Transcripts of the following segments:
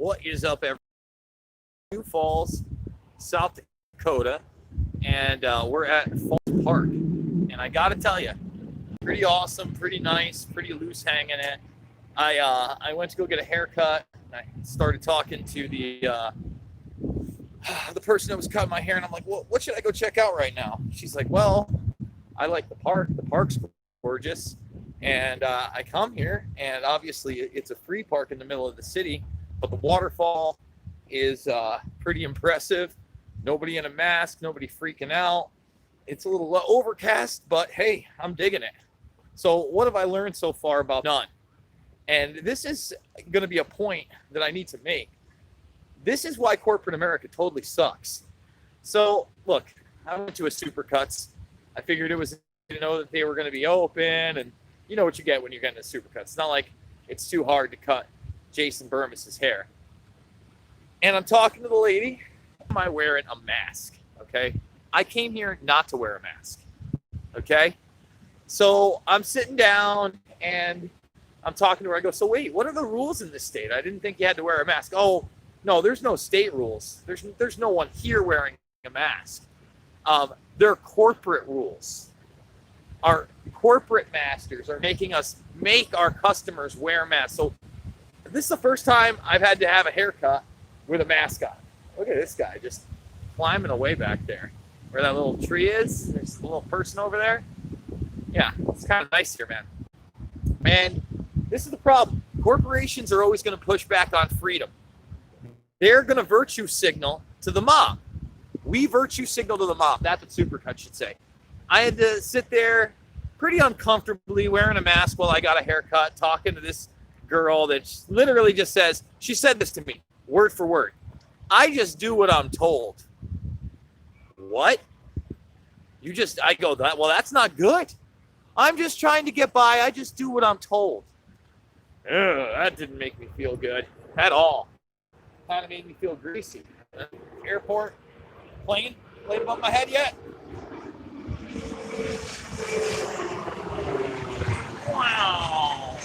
What is up, everyone? Sioux Falls, South Dakota, and we're at Falls Park. And I gotta tell you, pretty awesome, pretty nice, pretty loose hanging it. I went to go get a haircut, and I started talking to the person that was cutting my hair, and I'm like, well, what should I go check out right now? She's like, well, I like the park. The park's gorgeous. And I come here, and obviously it's a free park in the middle of the city, but the waterfall is pretty impressive. Nobody in a mask, nobody freaking out. It's a little overcast, but hey, I'm digging it. So what have I learned so far about none? And this is going to be a point that I need to make. This is why corporate America totally sucks. So look, I went to a Supercuts. I figured it was, that they were going to be open, and you know what you get when you're getting a Supercut. It's not like it's too hard to cut Jason Burmis's hair. And I'm talking to the lady. Am I wearing a mask? Okay. I came here not to wear a mask. Okay. So I'm sitting down and I'm talking to her. I go, so wait, what are the rules in this state? I didn't think you had to wear a mask. Oh, no, there's no state rules. There's no one here wearing a mask. They're corporate rules. Our corporate masters are making us make our customers wear masks. So this is the first time I've had to have a haircut with a mask on. Look at this guy just climbing away back there where that little tree is. There's a little person over there. Yeah, it's kind of nice here, man. And this is the problem. Corporations are always going to push back on freedom. They're going to virtue signal to the mob. We virtue signal to the mob. That's what Supercut should say. I had to sit there pretty uncomfortably wearing a mask while I got a haircut, talking to this girl that literally just says, she said this to me, word for word. I just do what I'm told. What? I go, well, that's not good. I'm just trying to get by. I just do what I'm told. Ugh, that didn't make me feel good at all. Kind of made me feel greasy. Airport, plane above my head yet? Wow.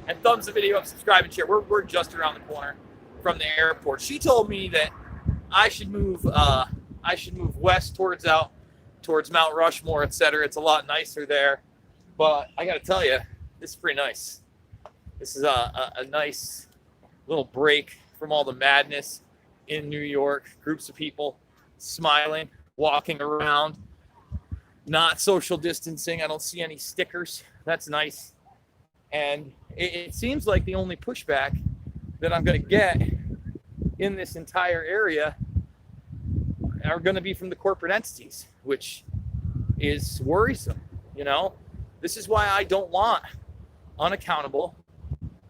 And thumbs the video up, subscribe, and share. We're just around the corner from the airport. She told me that I should move west towards Mount Rushmore, etc. It's a lot nicer there. But I got to tell you, this is pretty nice. This is a nice little break from all the madness in New York. Groups of people smiling, walking around, not social distancing. I don't see any stickers. That's nice. And it seems like the only pushback that I'm going to get in this entire area are going to be from the corporate entities, which is worrisome. This is why I don't want unaccountable,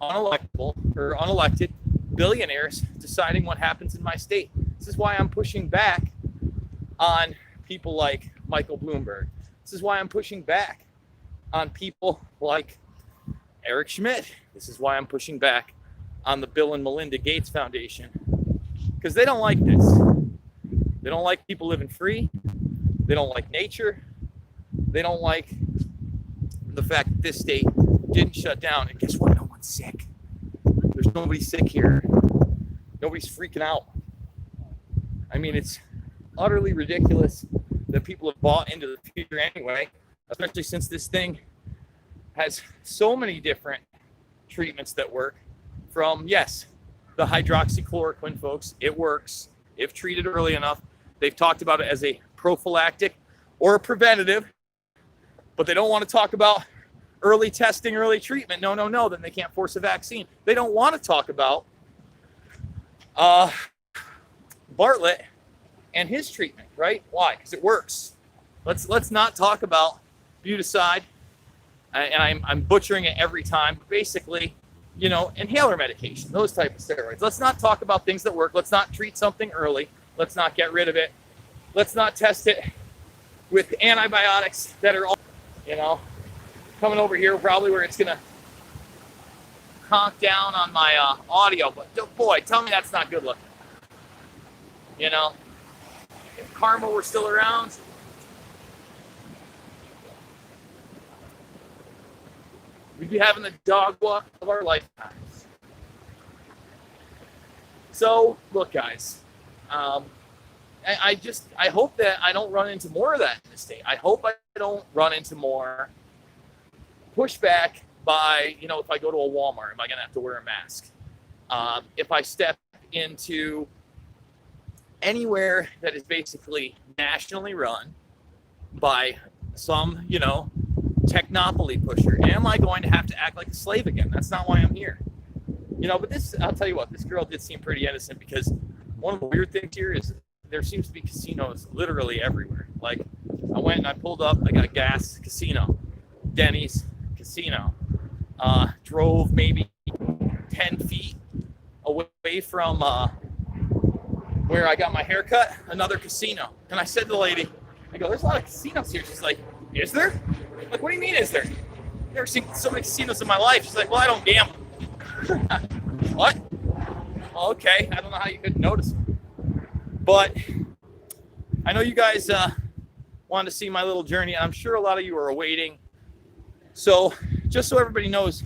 unelectable, or unelected billionaires deciding what happens in my state. This is why I'm pushing back on people like Michael Bloomberg. This is why I'm pushing back on people like Eric Schmidt. This is why I'm pushing back on the Bill and Melinda Gates Foundation, because they don't like this. They don't like people living free. They don't like nature. They don't like the fact that this state didn't shut down. And guess what? No one's sick. There's nobody sick here. Nobody's freaking out. I mean, it's utterly ridiculous that people have bought into the future anyway, especially since this thing has so many different treatments that work. From, yes, the hydroxychloroquine, folks, it works if treated early enough. They've talked about it as a prophylactic or a preventative, but they don't want to talk about early testing, early treatment. No, then they can't force a vaccine. They don't want to talk about Bartlett and his treatment, right? Why? Because it works. Let's not talk about Buticide, and I'm butchering it every time. Basically, inhaler medication, those type of steroids. Let's not talk about things that work. Let's not treat something early. Let's not get rid of it. Let's not test it with antibiotics that are all, coming over here probably where it's going to conk down on my audio. But boy, tell me that's not good looking. If karma were still around, we'd be having the dog walk of our lifetimes. So look, guys, I hope that I don't run into more of that in the state. I hope I don't run into more pushback by, if I go to a Walmart, am I going to have to wear a mask? If I step into anywhere that is basically nationally run by some, technopoly pusher, am I going to have to act like a slave again? That's not why I'm here. But this, I'll tell you what, this girl did seem pretty innocent, because one of the weird things here is there seems to be casinos literally everywhere. Like, I went and I pulled up, I got gas, casino, Denny's, casino. Drove maybe 10 feet away from where I got my hair cut, another casino. And I said to the lady, I go, there's a lot of casinos here. She's like, is there? I'm like, what do you mean, is there? I've never seen so many casinos in my life. She's like, well, I don't gamble. What? Well, okay, I don't know how you couldn't notice. But I know you guys wanted to see my little journey. I'm sure a lot of you are waiting. So just so everybody knows,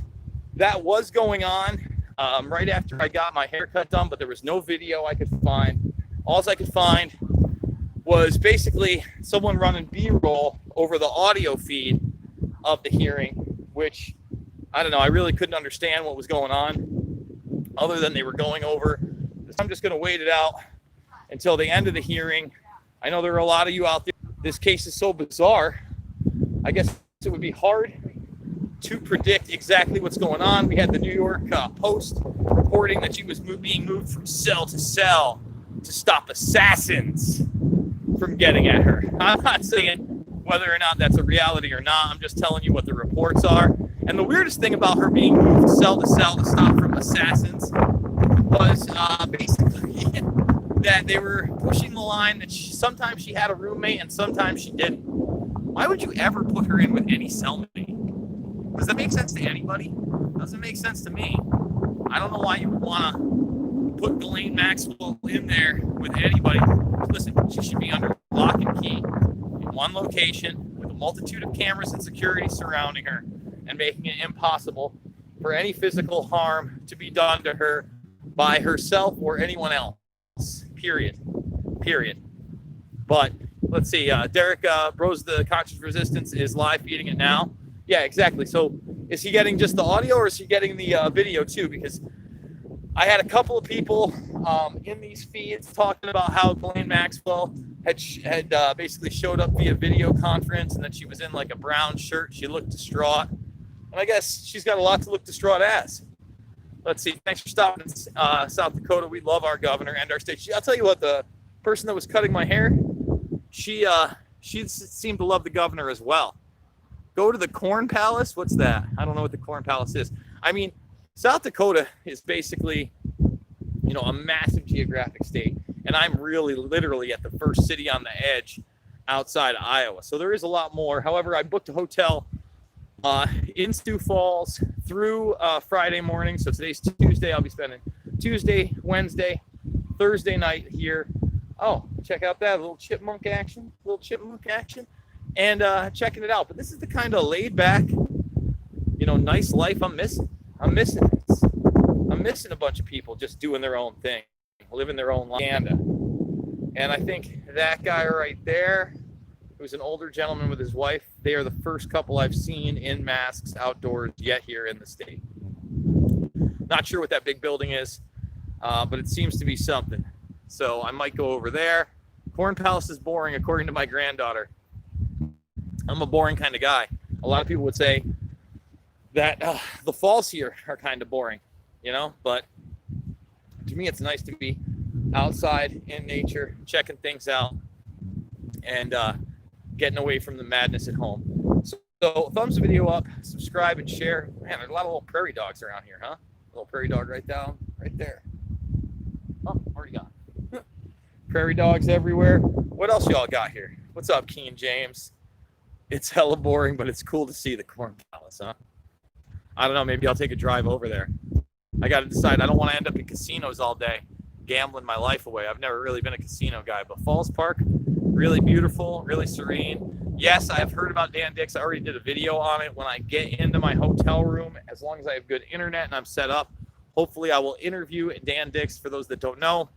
that was going on right after I got my haircut done, but there was no video I could find. All I could find was basically someone running B-roll over the audio feed of the hearing, which, I don't know, I really couldn't understand what was going on other than they were going over. I'm just going to wait it out until the end of the hearing. I know there are a lot of you out there. This case is so bizarre. I guess it would be hard to predict exactly what's going on. We had the New York Post reporting that she was being moved from cell to cell to stop assassins from getting at her. I'm not saying whether or not that's a reality or not. I'm just telling you what the reports are. And the weirdest thing about her being moved cell to cell to stop from assassins was basically that they were pushing the line that sometimes she had a roommate and sometimes she didn't. Why would you ever put her in with any cellmate? Does that make sense to anybody? Doesn't make sense to me. I don't know why you would want to put Ghislaine Maxwell in there with anybody. Listen, she should be under lock and key in one location with a multitude of cameras and security surrounding her and making it impossible for any physical harm to be done to her by herself or anyone else. Period. But let's see. Derek Bros, the Conscious Resistance, is live feeding it now. Yeah, exactly. So is he getting just the audio or is he getting the video too? Because I had a couple of people in these feeds talking about how Ghislaine Maxwell had basically showed up via video conference and that she was in like a brown shirt. She looked distraught. And I guess she's got a lot to look distraught as. Let's see. Thanks for stopping in South Dakota. We love our governor and our state. I'll tell you what, the person that was cutting my hair, she seemed to love the governor as well. Go to the Corn Palace. What's that? I don't know what the Corn Palace is. I mean, South Dakota is basically, a massive geographic state. And I'm really literally at the first city on the edge outside of Iowa. So there is a lot more. However, I booked a hotel in Sioux Falls through Friday morning. So today's Tuesday. I'll be spending Tuesday, Wednesday, Thursday night here. Oh, check out that little chipmunk action. And checking it out. But this is the kind of laid back, nice life I'm missing. I'm missing a bunch of people just doing their own thing, living their own life. And I think that guy right there, who's an older gentleman with his wife, they are the first couple I've seen in masks outdoors yet here in the state. Not sure what that big building is, but it seems to be something. So I might go over there. Corn Palace is boring, according to my granddaughter. I'm a boring kind of guy. A lot of people would say that the falls here are kind of boring, but to me, it's nice to be outside in nature, checking things out and getting away from the madness at home. So thumbs the video up, subscribe and share. Man, there's a lot of little prairie dogs around here, huh? Little prairie dog right there. Oh, already gone. Prairie dogs everywhere. What else y'all got here? What's up, Keen James? It's hella boring, but it's cool to see the Corn Palace, huh? I don't know. Maybe I'll take a drive over there. I got to decide. I don't want to end up in casinos all day, gambling my life away. I've never really been a casino guy, but Falls Park, really beautiful, really serene. Yes, I've heard about Dan Dix. I already did a video on it. When I get into my hotel room, as long as I have good internet and I'm set up, Hopefully I will interview Dan Dix. For those that don't know,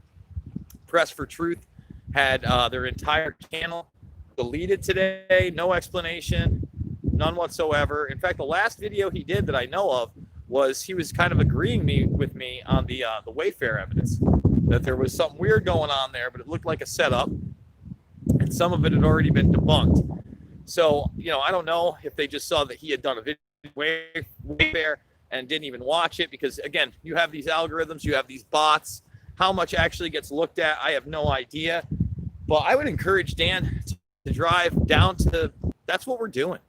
Press for Truth had their entire channel deleted today. No explanation, none whatsoever. In fact, the last video he did that I know of was he was kind of agreeing with me on the Wayfair evidence, that there was something weird going on there, but it looked like a setup, and some of it had already been debunked. So, I don't know if they just saw that he had done a video Wayfair and didn't even watch it, because again, you have these algorithms, you have these bots. How much actually gets looked at, I have no idea. But I would encourage Dan to drive down to, that's what we're doing.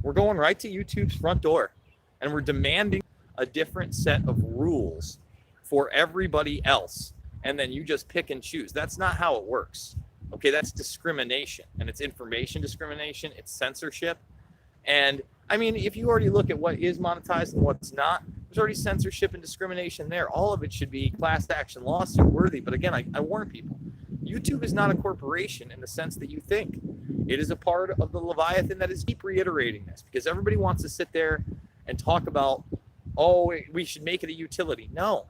We're going right to YouTube's front door, and we're demanding a different set of rules for everybody else. And then you just pick and choose. That's not how it works. Okay, that's discrimination, and it's information discrimination, it's censorship. And I mean, if you already look at what is monetized and what's not, there's already censorship and discrimination there. All of it should be class action lawsuit worthy. But again, I warn people, YouTube is not a corporation in the sense that you think. It is a part of the Leviathan that is keep reiterating this, because everybody wants to sit there and talk about, oh, we should make it a utility. No.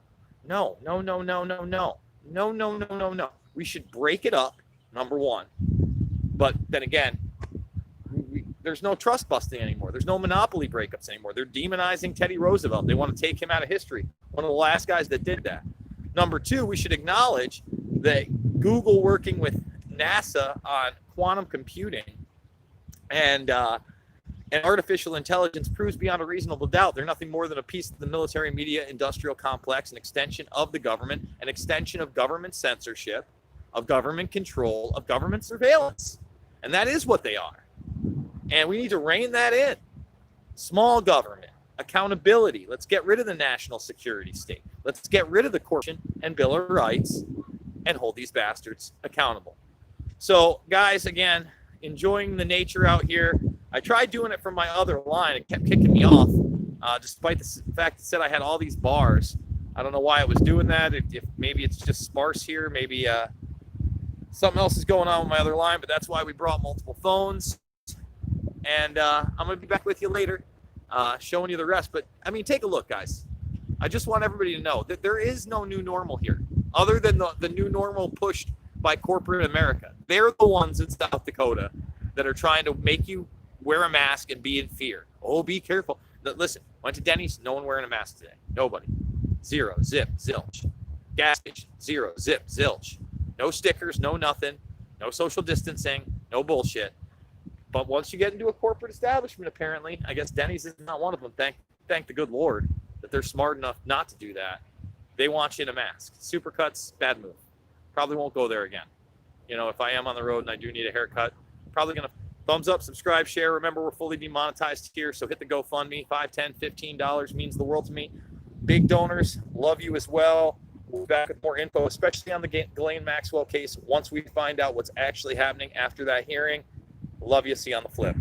We should break it up, number one. But then again, there's no trust busting anymore. There's no monopoly breakups anymore. They're demonizing Teddy Roosevelt. They want to take him out of history. One of the last guys that did that. Number two, we should acknowledge that Google working with NASA on quantum computing and artificial intelligence proves beyond a reasonable doubt they're nothing more than a piece of the military media industrial complex, an extension of the government, an extension of government censorship, of government control, of government surveillance. And that is what they are. And we need to rein that in. Small government, accountability. Let's get rid of the national security state. Let's get rid of the Constitution and Bill of Rights and hold these bastards accountable. So, guys, again, enjoying the nature out here. I tried doing it from my other line. It kept kicking me off, despite the fact it said I had all these bars. I don't know why it was doing that. If maybe it's just sparse here. Maybe something else is going on with my other line, but that's why we brought multiple phones. And I'm going to be back with you later, showing you the rest. But, I mean, take a look, guys. I just want everybody to know that there is no new normal here, other than the new normal pushed by corporate America. They're the ones in South Dakota that are trying to make you wear a mask and be in fear. Oh, be careful. Listen, went to Denny's, no one wearing a mask today. Nobody. Zero, zip, zilch. Gas station, zero, zip, zilch. No stickers, no nothing. No social distancing, no bullshit. But once you get into a corporate establishment, apparently, I guess Denny's is not one of them. Thank the good Lord that they're smart enough not to do that. They want you in a mask. Supercuts, bad move. Probably won't go there again. If I am on the road and I do need a haircut, probably going to thumbs up, subscribe, share. Remember, we're fully demonetized here, so hit the GoFundMe. $5, $10, $15 means the world to me. Big donors, love you as well. We'll be back with more info, especially on the Ghislaine Maxwell case, once we find out what's actually happening after that hearing. Love you. See you on the flip.